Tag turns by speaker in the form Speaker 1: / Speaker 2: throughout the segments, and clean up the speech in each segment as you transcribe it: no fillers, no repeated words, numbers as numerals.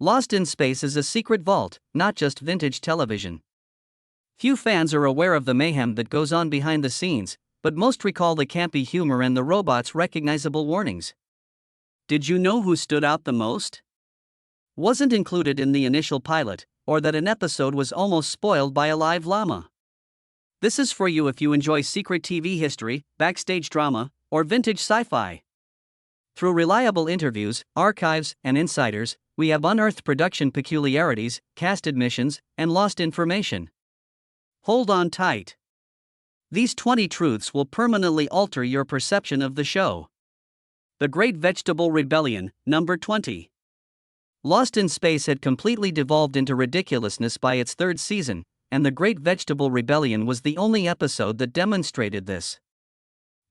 Speaker 1: Lost in Space is a secret vault, not just vintage television. Few fans are aware of the mayhem that goes on behind the scenes, but most recall the campy humor and the robot's recognizable warnings. Did you know who stood out the most? Wasn't included in the initial pilot, or that an episode was almost spoiled by a live llama. This is for you if you enjoy secret TV history, backstage drama, or vintage sci-fi. Through reliable interviews, archives, and insiders, we have unearthed production peculiarities, cast admissions, and lost information. Hold on tight. These 20 truths will permanently alter your perception of the show. The Great Vegetable Rebellion, number 20. Lost in Space had completely devolved into ridiculousness by its third season, and The Great Vegetable Rebellion was the only episode that demonstrated this.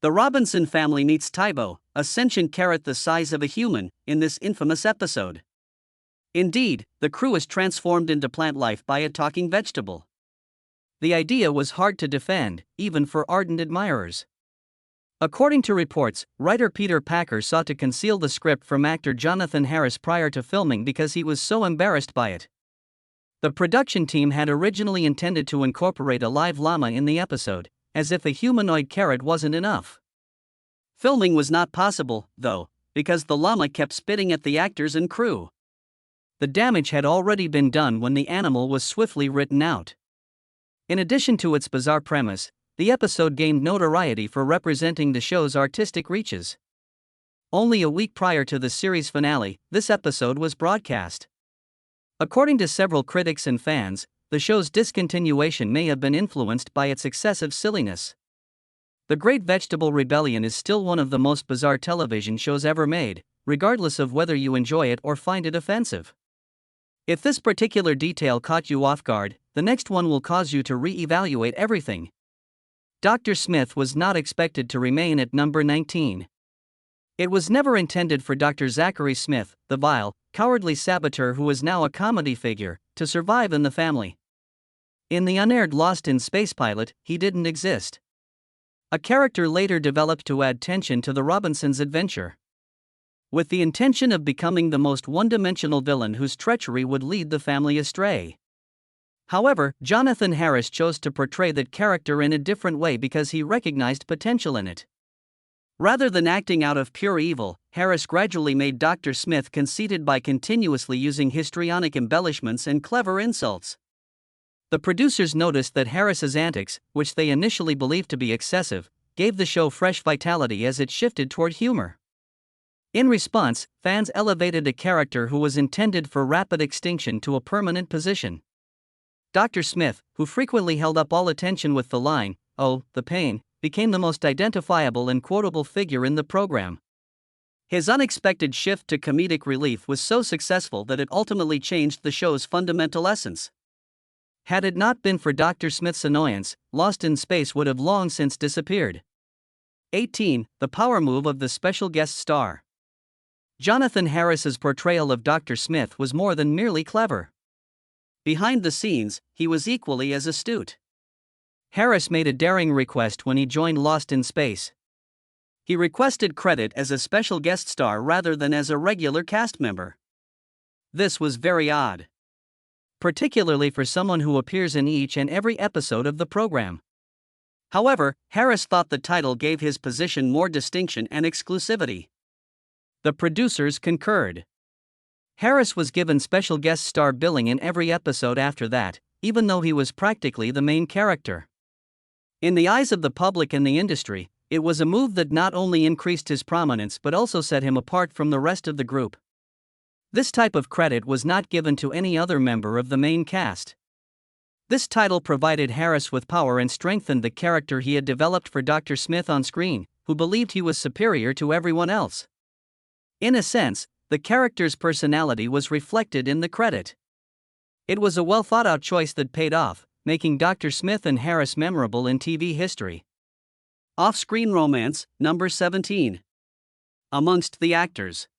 Speaker 1: The Robinson family meets Tybo, a sentient carrot the size of a human, in this infamous episode. Indeed, the crew is transformed into plant life by a talking vegetable. The idea was hard to defend, even for ardent admirers. According to reports, writer Peter Packer sought to conceal the script from actor Jonathan Harris prior to filming because he was so embarrassed by it. The production team had originally intended to incorporate a live llama in the episode, as if a humanoid carrot wasn't enough. Filming was not possible, though, because the llama kept spitting at the actors and crew. The damage had already been done when the animal was swiftly written out. In addition to its bizarre premise, the episode gained notoriety for representing the show's artistic reaches. Only a week prior to the series finale, this episode was broadcast. According to several critics and fans, the show's discontinuation may have been influenced by its excessive silliness. The Great Vegetable Rebellion is still one of the most bizarre television shows ever made, regardless of whether you enjoy it or find it offensive. If this particular detail caught you off guard, the next one will cause you to re-evaluate everything. Dr. Smith was not expected to remain at number 19. It was never intended for Dr. Zachary Smith, the vile, cowardly saboteur who is now a comedy figure, to survive in the family. In the unaired Lost in Space pilot, he didn't exist. A character later developed to add tension to the Robinsons' adventure, with the intention of becoming the most one-dimensional villain whose treachery would lead the family astray. However, Jonathan Harris chose to portray that character in a different way because he recognized potential in it. Rather than acting out of pure evil, Harris gradually made Dr. Smith conceited by continuously using histrionic embellishments and clever insults. The producers noticed that Harris's antics, which they initially believed to be excessive, gave the show fresh vitality as it shifted toward humor. In response, fans elevated a character who was intended for rapid extinction to a permanent position. Dr. Smith, who frequently held up all attention with the line, "Oh, the pain," became the most identifiable and quotable figure in the program. His unexpected shift to comedic relief was so successful that it ultimately changed the show's fundamental essence. Had it not been for Dr. Smith's annoyance, Lost in Space would have long since disappeared. 18. The power move of the special guest star. Jonathan Harris's portrayal of Dr. Smith was more than merely clever. Behind the scenes, he was equally as astute. Harris made a daring request when he joined Lost in Space. He requested credit as a special guest star rather than as a regular cast member. This was very odd, particularly for someone who appears in each and every episode of the program. However, Harris thought the title gave his position more distinction and exclusivity. The producers concurred. Harris was given special guest star billing in every episode after that, even though he was practically the main character. In the eyes of the public and the industry, it was a move that not only increased his prominence but also set him apart from the rest of the group. This type of credit was not given to any other member of the main cast. This title provided Harris with power and strengthened the character he had developed for Dr. Smith on screen, who believed he was superior to everyone else. In a sense, the character's personality was reflected in the credit. It was a well-thought-out choice that paid off, making Dr. Smith and Harris memorable in TV history. Off-screen romance, number 17. Amongst the actors.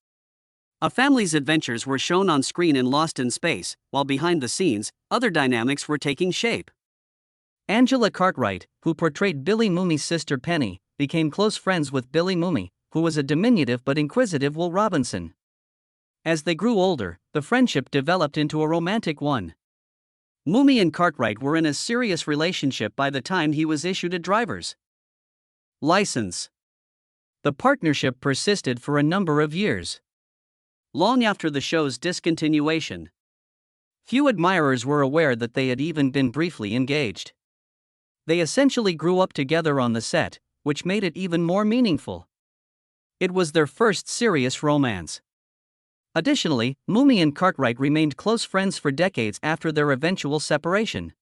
Speaker 1: A family's adventures were shown on screen in Lost in Space, while behind the scenes, other dynamics were taking shape. Angela Cartwright, who portrayed Billy Mooney's sister Penny, became close friends with Billy Mooney, who was a diminutive but inquisitive Will Robinson. As they grew older, the friendship developed into a romantic one. Moomy and Cartwright were in a serious relationship by the time he was issued a driver's license. The partnership persisted for a number of years. Long after the show's discontinuation, few admirers were aware that they had even been briefly engaged. They essentially grew up together on the set, which made it even more meaningful. It was their first serious romance. Additionally, Moomy and Cartwright remained close friends for decades after their eventual separation.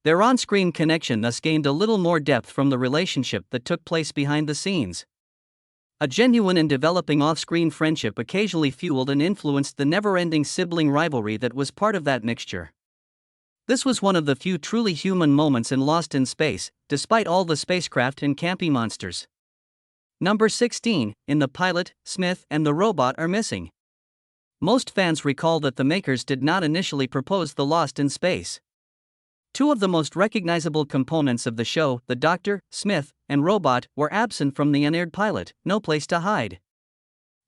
Speaker 1: Their on-screen connection thus gained a little more depth from the relationship that took place behind the scenes. A genuine and developing off-screen friendship occasionally fueled and influenced the never-ending sibling rivalry that was part of that mixture. This was one of the few truly human moments in Lost in Space, despite all the spacecraft and campy monsters. Number 16, in the pilot, Smith and the robot are missing. Most fans recall that the makers did not initially propose the Lost in Space. Two of the most recognizable components of the show, the Doctor, Smith, and robot, were absent from the unaired pilot, No Place to Hide.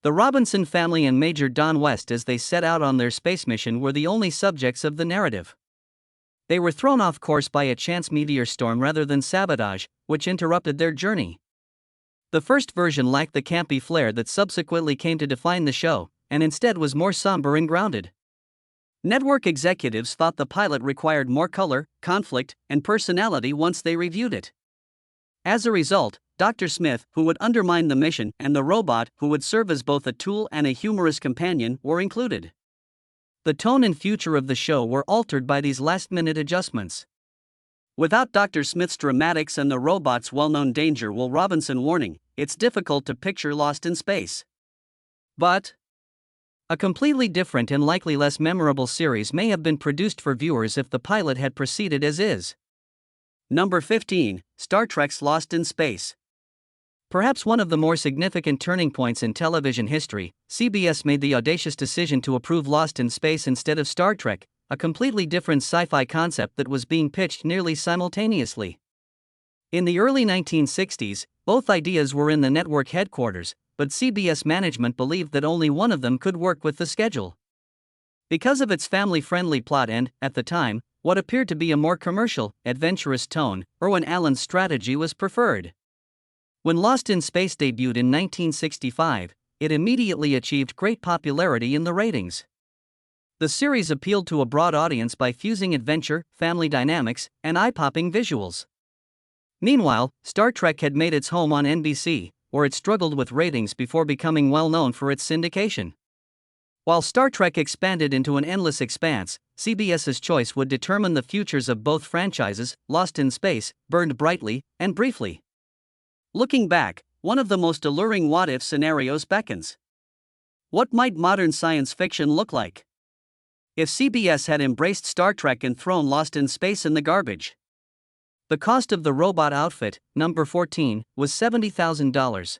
Speaker 1: The Robinson family and Major Don West, as they set out on their space mission, were the only subjects of the narrative. They were thrown off course by a chance meteor storm rather than sabotage, which interrupted their journey. The first version lacked the campy flair that subsequently came to define the show, and instead was more somber and grounded. Network executives thought the pilot required more color, conflict, and personality once they reviewed it. As a result, Dr. Smith, who would undermine the mission, and the robot, who would serve as both a tool and a humorous companion, were included. The tone and future of the show were altered by these last-minute adjustments. Without Dr. Smith's dramatics and the robot's well-known danger, Will Robinson warning, it's difficult to picture Lost in Space. But a completely different and likely less memorable series may have been produced for viewers if the pilot had proceeded as is. Number 15, Star Trek's Lost in Space. Perhaps one of the more significant turning points in television history, CBS made the audacious decision to approve Lost in Space instead of Star Trek, a completely different sci-fi concept that was being pitched nearly simultaneously. In the early 1960s, both ideas were in the network headquarters, but CBS management believed that only one of them could work with the schedule. Because of its family-friendly plot and, at the time, what appeared to be a more commercial, adventurous tone, Irwin Allen's strategy was preferred. When Lost in Space debuted in 1965, it immediately achieved great popularity in the ratings. The series appealed to a broad audience by fusing adventure, family dynamics, and eye-popping visuals. Meanwhile, Star Trek had made its home on NBC, where it struggled with ratings before becoming well known for its syndication. While Star Trek expanded into an endless expanse, CBS's choice would determine the futures of both franchises. Lost in Space burned brightly and briefly. Looking back, one of the most alluring what-if scenarios beckons. What might modern science fiction look like if CBS had embraced Star Trek and thrown Lost in Space in the garbage? The cost of the robot outfit, number 14, was $70,000.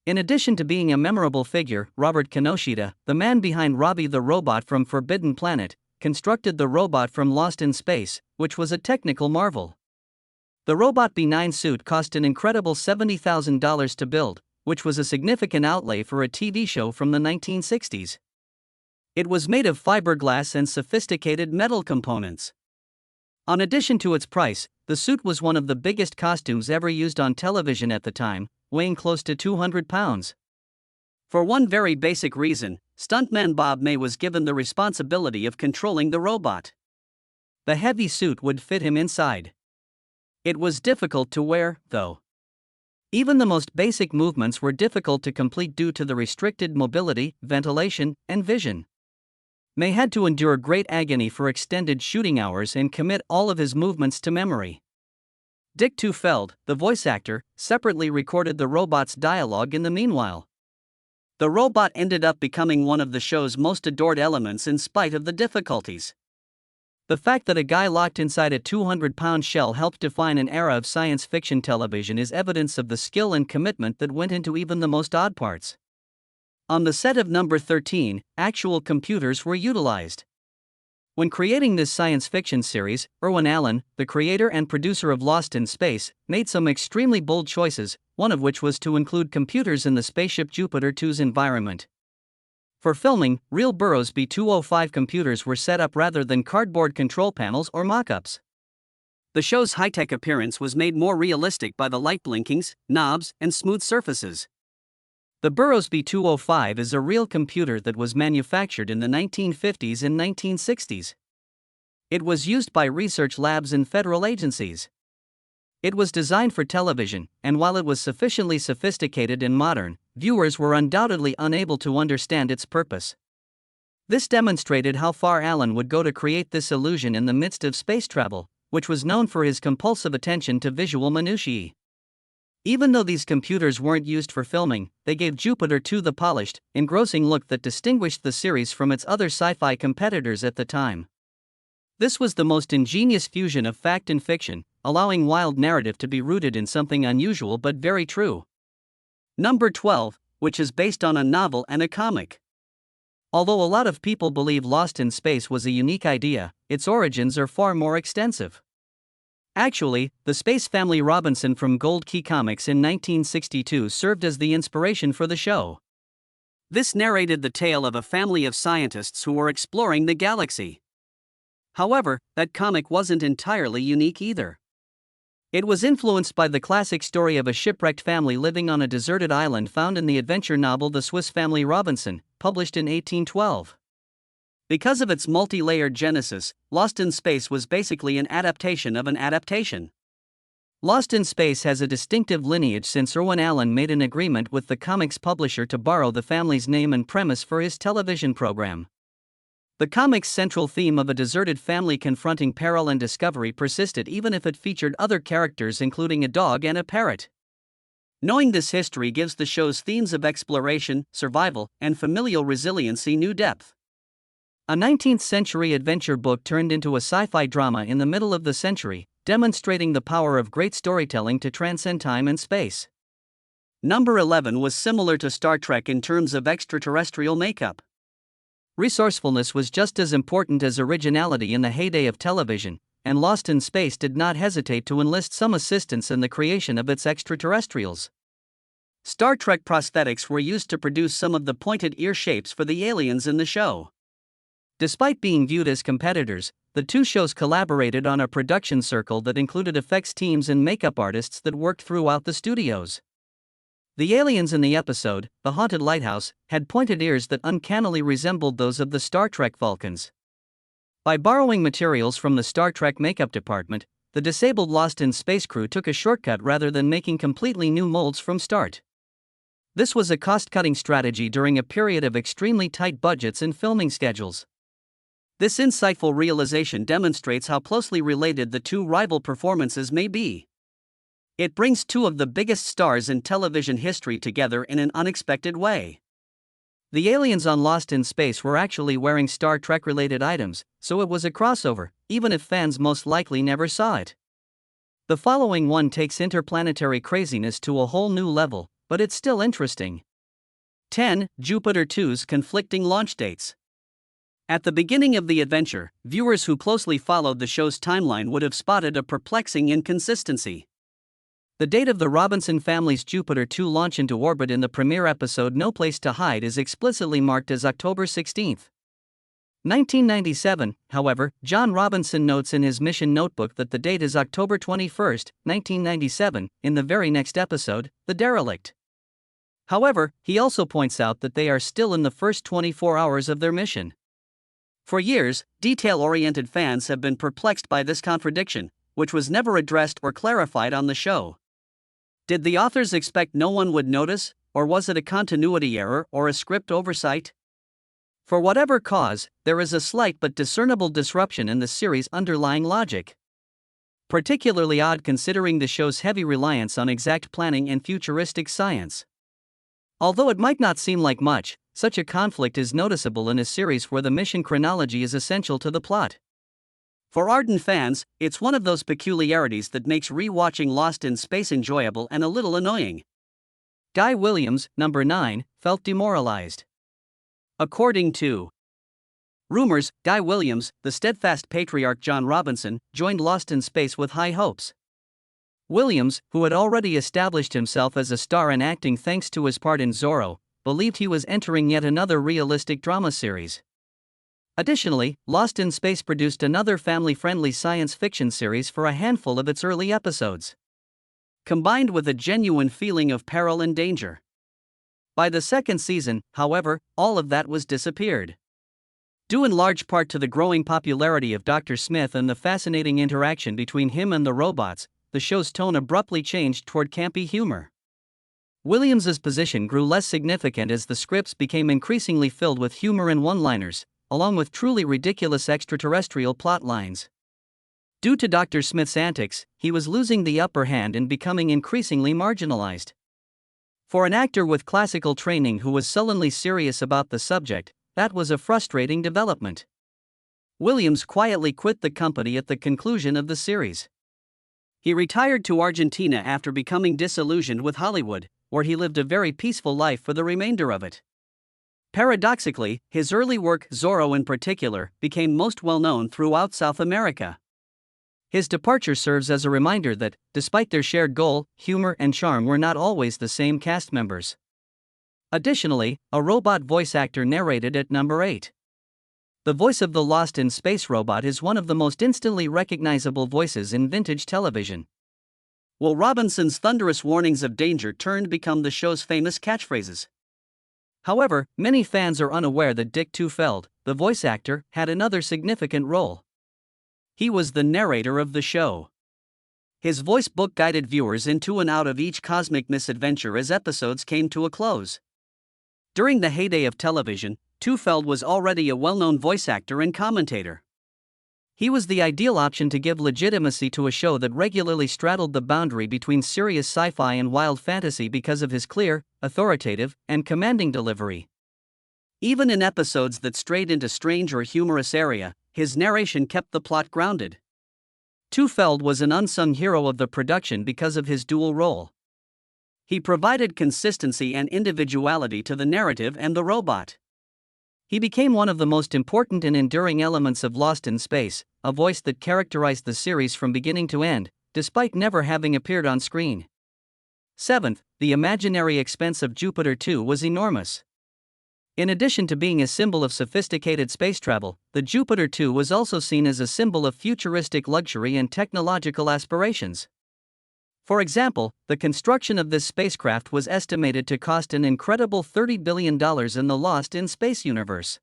Speaker 1: In addition to being a memorable figure, Robert Kinoshita, the man behind Robbie the Robot from Forbidden Planet, constructed the robot from Lost in Space, which was a technical marvel. The Robot B9 suit cost an incredible $70,000 to build, which was a significant outlay for a TV show from the 1960s. It was made of fiberglass and sophisticated metal components. In addition to its price, the suit was one of the biggest costumes ever used on television at the time, weighing close to 200 pounds. For one very basic reason, stuntman Bob May was given the responsibility of controlling the robot. The heavy suit would fit him inside. It was difficult to wear, though. Even the most basic movements were difficult to complete due to the restricted mobility, ventilation, and vision. May had to endure great agony for extended shooting hours and commit all of his movements to memory. Dick Tufeld, the voice actor, separately recorded the robot's dialogue in the meanwhile. The robot ended up becoming one of the show's most adored elements in spite of the difficulties. The fact that a guy locked inside a 200-pound shell helped define an era of science fiction television is evidence of the skill and commitment that went into even the most odd parts. On the set of number 13, actual computers were utilized. When creating this science fiction series, Irwin Allen, the creator and producer of Lost in Space, made some extremely bold choices, one of which was to include computers in the spaceship Jupiter 2's environment. For filming, real Burroughs B205 computers were set up rather than cardboard control panels or mock-ups. The show's high-tech appearance was made more realistic by the light blinkings, knobs, and smooth surfaces. The Burroughs B205 is a real computer that was manufactured in the 1950s and 1960s. It was used by research labs and federal agencies. It was designed for television, and while it was sufficiently sophisticated and modern, viewers were undoubtedly unable to understand its purpose. This demonstrated how far Alan would go to create this illusion in the midst of space travel, which was known for his compulsive attention to visual minutiae. Even though these computers weren't used for filming, they gave Jupiter 2 the polished, engrossing look that distinguished the series from its other sci-fi competitors at the time. This was the most ingenious fusion of fact and fiction, allowing wild narrative to be rooted in something unusual but very true. Number 12, which is based on a novel and a comic. Although a lot of people believe Lost in Space was a unique idea, its origins are far more extensive. Actually, the Space Family Robinson from Gold Key Comics in 1962 served as the inspiration for the show. This narrated the tale of a family of scientists who were exploring the galaxy. However, that comic wasn't entirely unique either. It was influenced by the classic story of a shipwrecked family living on a deserted island found in the adventure novel The Swiss Family Robinson, published in 1812. Because of its multi-layered genesis, Lost in Space was basically an adaptation of an adaptation. Lost in Space has a distinctive lineage since Irwin Allen made an agreement with the comic's publisher to borrow the family's name and premise for his television program. The comic's central theme of a deserted family confronting peril and discovery persisted even if it featured other characters including a dog and a parrot. Knowing this history gives the show's themes of exploration, survival, and familial resiliency new depth. A 19th-century adventure book turned into a sci-fi drama in the middle of the century, demonstrating the power of great storytelling to transcend time and space. Number 11 was similar to Star Trek in terms of extraterrestrial makeup. Resourcefulness was just as important as originality in the heyday of television, and Lost in Space did not hesitate to enlist some assistance in the creation of its extraterrestrials. Star Trek prosthetics were used to produce some of the pointed ear shapes for the aliens in the show. Despite being viewed as competitors, the two shows collaborated on a production circle that included effects teams and makeup artists that worked throughout the studios. The aliens in the episode, The Haunted Lighthouse, had pointed ears that uncannily resembled those of the Star Trek Vulcans. By borrowing materials from the Star Trek makeup department, the disabled Lost in Space crew took a shortcut rather than making completely new molds from start. This was a cost-cutting strategy during a period of extremely tight budgets and filming schedules. This insightful realization demonstrates how closely related the two rival performances may be. It brings two of the biggest stars in television history together in an unexpected way. The aliens on Lost in Space were actually wearing Star Trek-related items, so it was a crossover, even if fans most likely never saw it. The following one takes interplanetary craziness to a whole new level, but it's still interesting. 10. Jupiter 2's conflicting launch dates. At the beginning of the adventure, viewers who closely followed the show's timeline would have spotted a perplexing inconsistency. The date of the Robinson family's Jupiter 2 launch into orbit in the premiere episode No Place to Hide is explicitly marked as October 16, 1997. However, John Robinson notes in his mission notebook that the date is October 21, 1997, in the very next episode, The Derelict. However, he also points out that they are still in the first 24 hours of their mission. For years, detail-oriented fans have been perplexed by this contradiction, which was never addressed or clarified on the show. Did the authors expect no one would notice, or was it a continuity error or a script oversight? For whatever cause, there is a slight but discernible disruption in the series' underlying logic. Particularly odd considering the show's heavy reliance on exact planning and futuristic science. Although it might not seem like much, such a conflict is noticeable in a series where the mission chronology is essential to the plot. For ardent fans, it's one of those peculiarities that makes re-watching Lost in Space enjoyable and a little annoying. Guy Williams, number 9, felt demoralized. According to rumors, Guy Williams, the steadfast patriarch John Robinson, joined Lost in Space with high hopes. Williams, who had already established himself as a star in acting thanks to his part in Zorro, believed he was entering yet another realistic drama series. Additionally, Lost in Space produced another family-friendly science fiction series for a handful of its early episodes, combined with a genuine feeling of peril and danger. By the second season, however, all of that was disappeared. Due in large part to the growing popularity of Dr. Smith and the fascinating interaction between him and the robots, the show's tone abruptly changed toward campy humor. Williams's position grew less significant as the scripts became increasingly filled with humor and one-liners, along with truly ridiculous extraterrestrial plot lines. Due to Dr. Smith's antics, he was losing the upper hand and becoming increasingly marginalized. For an actor with classical training who was sullenly serious about the subject, that was a frustrating development. Williams quietly quit the company at the conclusion of the series. He retired to Argentina after becoming disillusioned with Hollywood, where he lived a very peaceful life for the remainder of it. Paradoxically, his early work, Zorro in particular, became most well known throughout South America. His departure serves as a reminder that, despite their shared goal, humor and charm were not always the same cast members. Additionally, a robot voice actor narrated at number 8. The voice of the Lost in Space robot is one of the most instantly recognizable voices in vintage television. Will Robinson's thunderous warnings of danger turned become the show's famous catchphrases. However, many fans are unaware that Dick Tufeld, the voice actor, had another significant role. He was the narrator of the show. His voice book guided viewers into and out of each cosmic misadventure as episodes came to a close. During the heyday of television, Tufeld was already a well-known voice actor and commentator. He was the ideal option to give legitimacy to a show that regularly straddled the boundary between serious sci-fi and wild fantasy because of his clear, authoritative, and commanding delivery. Even in episodes that strayed into strange or humorous area, his narration kept the plot grounded. Tufeld was an unsung hero of the production because of his dual role. He provided consistency and individuality to the narrative and the robot. He became one of the most important and enduring elements of Lost in Space, a voice that characterized the series from beginning to end, despite never having appeared on screen. 7th, the imaginary expense of Jupiter 2 was enormous. In addition to being a symbol of sophisticated space travel, the Jupiter 2 was also seen as a symbol of futuristic luxury and technological aspirations. For example, the construction of this spacecraft was estimated to cost an incredible $30 billion in the Lost in Space universe.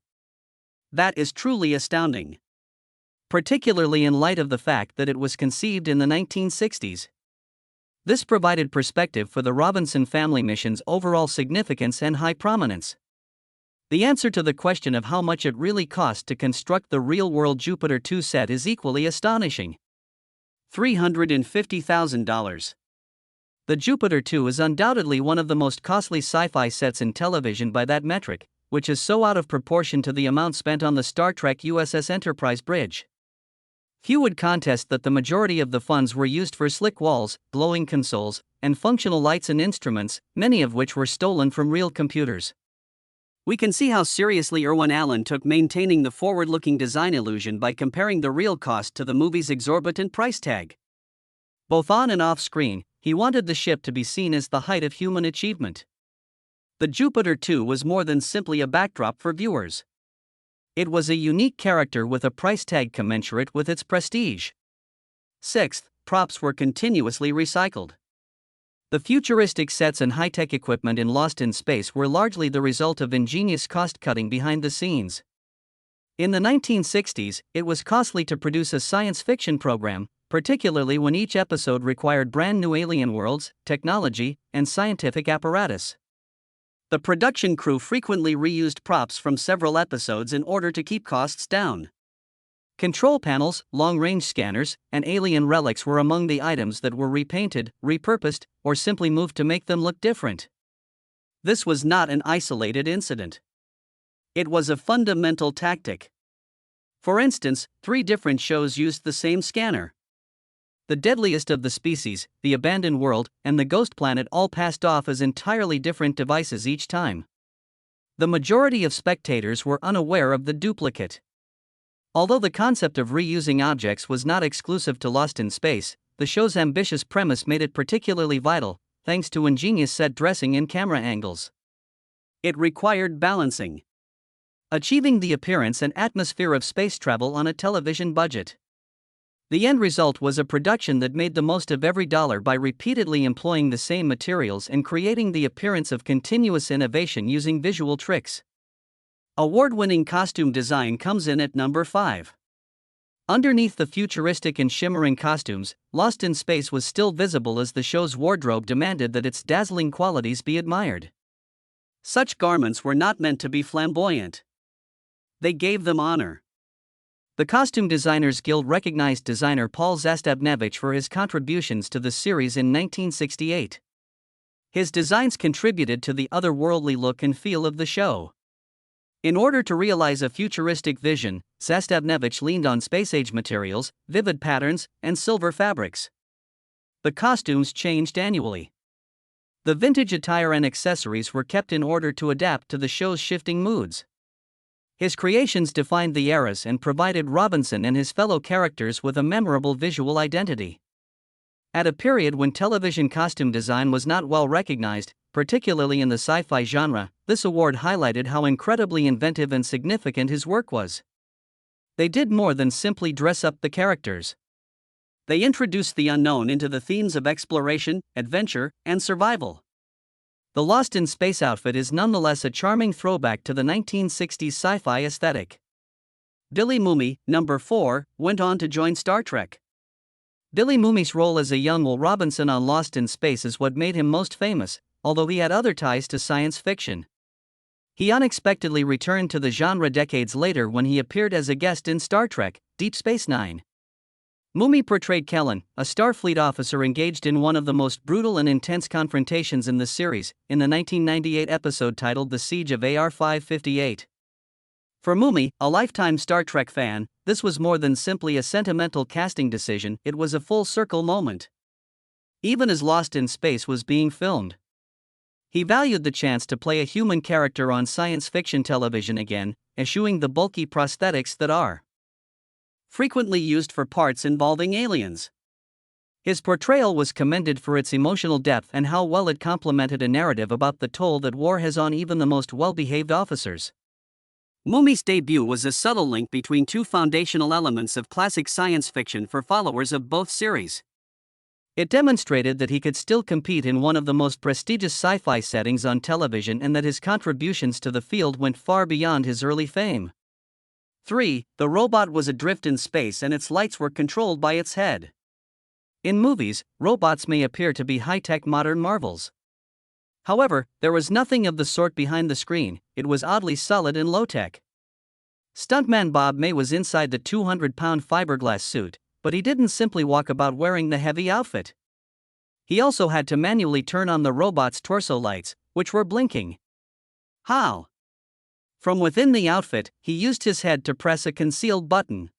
Speaker 1: That is truly astounding, particularly in light of the fact that it was conceived in the 1960s. This provided perspective for the Robinson family mission's overall significance and high prominence. The answer to the question of how much it really cost to construct the real-world Jupiter 2 set is equally astonishing. $350,000. The Jupiter 2 is undoubtedly one of the most costly sci-fi sets in television by that metric, which is so out of proportion to the amount spent on the Star Trek USS Enterprise bridge. Few would contest that the majority of the funds were used for slick walls, glowing consoles, and functional lights and instruments, many of which were stolen from real computers. We can see how seriously Irwin Allen took maintaining the forward-looking design illusion by comparing the real cost to the movie's exorbitant price tag. Both on and off screen, he wanted the ship to be seen as the height of human achievement. The Jupiter 2 was more than simply a backdrop for viewers. It was a unique character with a price tag commensurate with its prestige. 6th, props were continuously recycled. The futuristic sets and high-tech equipment in Lost in Space were largely the result of ingenious cost-cutting behind the scenes. In the 1960s, it was costly to produce a science fiction program, particularly when each episode required brand new alien worlds, technology, and scientific apparatus. The production crew frequently reused props from several episodes in order to keep costs down. Control panels, long-range scanners, and alien relics were among the items that were repainted, repurposed, or simply moved to make them look different. This was not an isolated incident. It was a fundamental tactic. For instance, 3 different shows used the same scanner. The Deadliest of the Species, The Abandoned World, and The Ghost Planet all passed off as entirely different devices each time. The majority of spectators were unaware of the duplicate. Although the concept of reusing objects was not exclusive to Lost in Space, the show's ambitious premise made it particularly vital, thanks to ingenious set dressing and camera angles. It required balancing, achieving the appearance and atmosphere of space travel on a television budget. The end result was a production that made the most of every dollar by repeatedly employing the same materials and creating the appearance of continuous innovation using visual tricks. Award-winning costume design comes in at number 5. Underneath the futuristic and shimmering costumes, Lost in Space was still visible as the show's wardrobe demanded that its dazzling qualities be admired. Such garments were not meant to be flamboyant. They gave them honor. The Costume Designers Guild recognized designer Paul Zastabnevich for his contributions to the series in 1968. His designs contributed to the otherworldly look and feel of the show. In order to realize a futuristic vision, Zastabnevich leaned on space-age materials, vivid patterns, and silver fabrics. The costumes changed annually. The vintage attire and accessories were kept in order to adapt to the show's shifting moods. His creations defined the eras and provided Robinson and his fellow characters with a memorable visual identity. At a period when television costume design was not well recognized, particularly in the sci-fi genre, this award highlighted how incredibly inventive and significant his work was. They did more than simply dress up the characters. They introduced the unknown into the themes of exploration, adventure, and survival. The Lost in Space outfit is nonetheless a charming throwback to the 1960s sci-fi aesthetic. Billy Mumy, number 4, went on to join Star Trek. Billy Mumy's role as a young Will Robinson on Lost in Space is what made him most famous, although he had other ties to science fiction. He unexpectedly returned to the genre decades later when he appeared as a guest in Star Trek: Deep Space Nine. Mumy portrayed Kellen, a Starfleet officer engaged in one of the most brutal and intense confrontations in the series, in the 1998 episode titled The Siege of AR-558. For Mumy, a lifetime Star Trek fan, this was more than simply a sentimental casting decision, it was a full-circle moment. Even as Lost in Space was being filmed, he valued the chance to play a human character on science fiction television again, eschewing the bulky prosthetics that are frequently used for parts involving aliens. His portrayal was commended for its emotional depth and how well it complemented a narrative about the toll that war has on even the most well-behaved officers. Mumy's debut was a subtle link between two foundational elements of classic science fiction for followers of both series. It demonstrated that he could still compete in one of the most prestigious sci-fi settings on television and that his contributions to the field went far beyond his early fame. 3. The robot was adrift in space and its lights were controlled by its head. In movies, robots may appear to be high-tech modern marvels. However, there was nothing of the sort behind the screen, it was oddly solid and low-tech. Stuntman Bob May was inside the 200-pound fiberglass suit, but he didn't simply walk about wearing the heavy outfit. He also had to manually turn on the robot's torso lights, which were blinking. How? From within the outfit, he used his head to press a concealed button.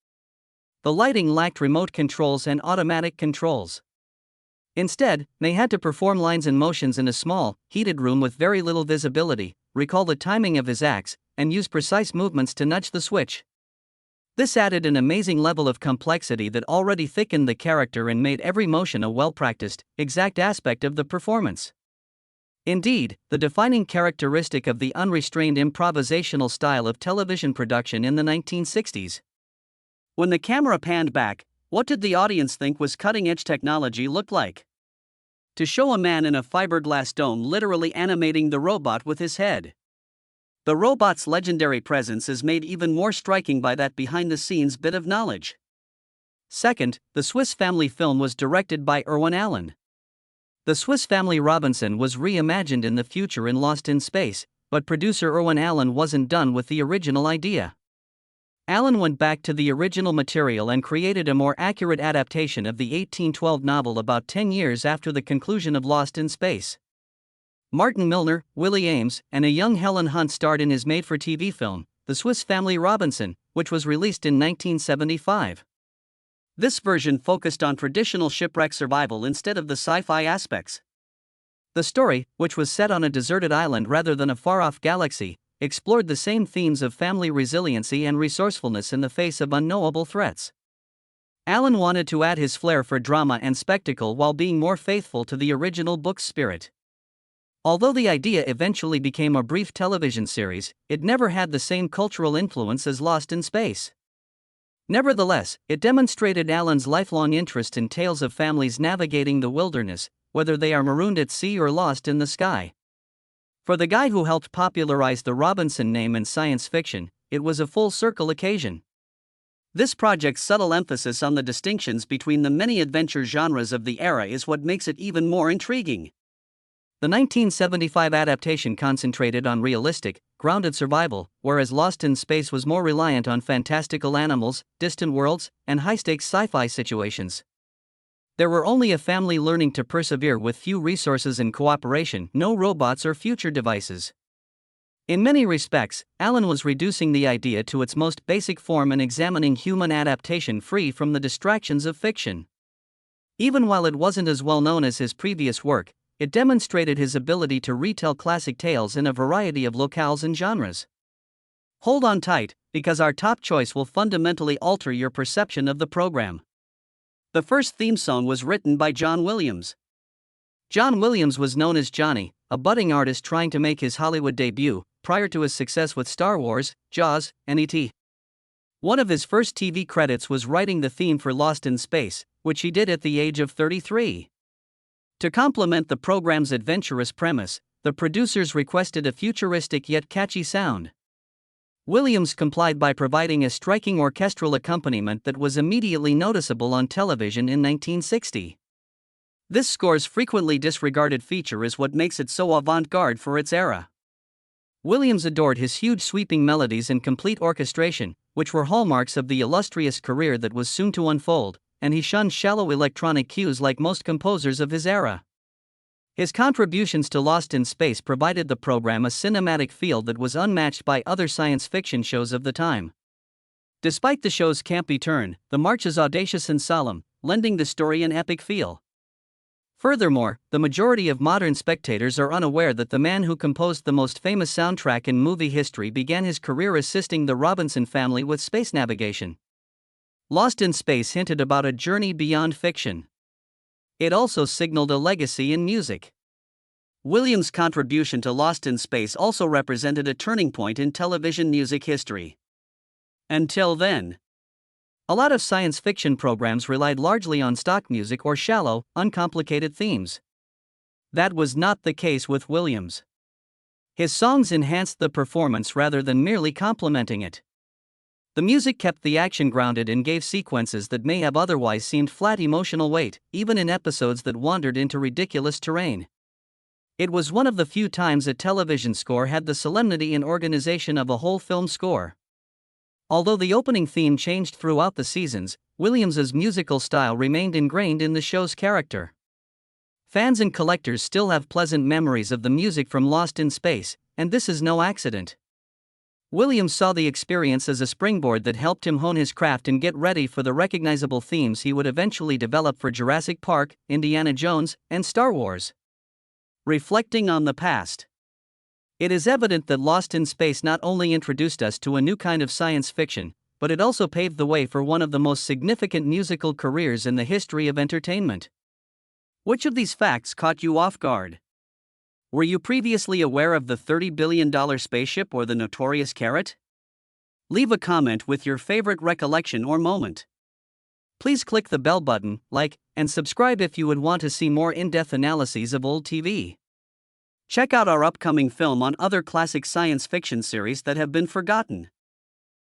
Speaker 1: The lighting lacked remote controls and automatic controls. Instead, they had to perform lines and motions in a small, heated room with very little visibility, recall the timing of his acts, and use precise movements to nudge the switch. This added an amazing level of complexity that already thickened the character and made every motion a well-practiced, exact aspect of the performance. Indeed, the defining characteristic of the unrestrained improvisational style of television production in the 1960s. When the camera panned back, what did the audience think was cutting-edge technology look like? To show a man in a fiberglass dome literally animating the robot with his head. The robot's legendary presence is made even more striking by that behind-the-scenes bit of knowledge. Second, the Swiss Family film was directed by Irwin Allen. The Swiss Family Robinson was reimagined in the future in Lost in Space, but producer Irwin Allen wasn't done with the original idea. Allen went back to the original material and created a more accurate adaptation of the 1812 novel about 10 years after the conclusion of Lost in Space. Martin Milner, Willie Ames, and a young Helen Hunt starred in his made-for-TV film, The Swiss Family Robinson, which was released in 1975. This version focused on traditional shipwreck survival instead of the sci-fi aspects. The story, which was set on a deserted island rather than a far-off galaxy, explored the same themes of family resiliency and resourcefulness in the face of unknowable threats. Allen wanted to add his flair for drama and spectacle while being more faithful to the original book's spirit. Although the idea eventually became a brief television series, it never had the same cultural influence as Lost in Space. Nevertheless, it demonstrated Alan's lifelong interest in tales of families navigating the wilderness, whether they are marooned at sea or lost in the sky. For the guy who helped popularize the Robinson name in science fiction, it was a full circle occasion. This project's subtle emphasis on the distinctions between the many adventure genres of the era is what makes it even more intriguing. The 1975 adaptation concentrated on realistic, grounded survival, whereas Lost in Space was more reliant on fantastical animals, distant worlds, and high-stakes sci-fi situations. There were only a family learning to persevere with few resources and cooperation, no robots or future devices. In many respects, Alan was reducing the idea to its most basic form and examining human adaptation free from the distractions of fiction. Even while it wasn't as well known as his previous work, it demonstrated his ability to retell classic tales in a variety of locales and genres. Hold on tight, because our top choice will fundamentally alter your perception of the program. The first theme song was written by John Williams. John Williams was known as Johnny, a budding artist trying to make his Hollywood debut, prior to his success with Star Wars, Jaws, and E.T. One of his first TV credits was writing the theme for Lost in Space, which he did at the age of 33. To complement the program's adventurous premise, the producers requested a futuristic yet catchy sound. Williams complied by providing a striking orchestral accompaniment that was immediately noticeable on television in 1960. This score's frequently disregarded feature is what makes it so avant-garde for its era. Williams adored his huge sweeping melodies and complete orchestration, which were hallmarks of the illustrious career that was soon to unfold, and he shunned shallow electronic cues like most composers of his era. His contributions to Lost in Space provided the program a cinematic feel that was unmatched by other science fiction shows of the time. Despite the show's campy turn, the march is audacious and solemn, lending the story an epic feel. Furthermore, the majority of modern spectators are unaware that the man who composed the most famous soundtrack in movie history began his career assisting the Robinson family with space navigation. Lost in Space hinted about a journey beyond fiction. It also signaled a legacy in music. Williams' contribution to Lost in Space also represented a turning point in television music history. Until then, a lot of science fiction programs relied largely on stock music or shallow, uncomplicated themes. That was not the case with Williams. His songs enhanced the performance rather than merely complementing it. The music kept the action grounded and gave sequences that may have otherwise seemed flat emotional weight, even in episodes that wandered into ridiculous terrain. It was one of the few times a television score had the solemnity and organization of a whole film score. Although the opening theme changed throughout the seasons, Williams's musical style remained ingrained in the show's character. Fans and collectors still have pleasant memories of the music from Lost in Space, and this is no accident. Williams saw the experience as a springboard that helped him hone his craft and get ready for the recognizable themes he would eventually develop for Jurassic Park, Indiana Jones, and Star Wars. Reflecting on the past, it is evident that Lost in Space not only introduced us to a new kind of science fiction, but it also paved the way for one of the most significant musical careers in the history of entertainment. Which of these facts caught you off guard? Were you previously aware of the $30 billion spaceship or the notorious carrot? Leave a comment with your favorite recollection or moment. Please click the bell button, like, and subscribe if you would want to see more in-depth analyses of old TV. Check out our upcoming film on other classic science fiction series that have been forgotten.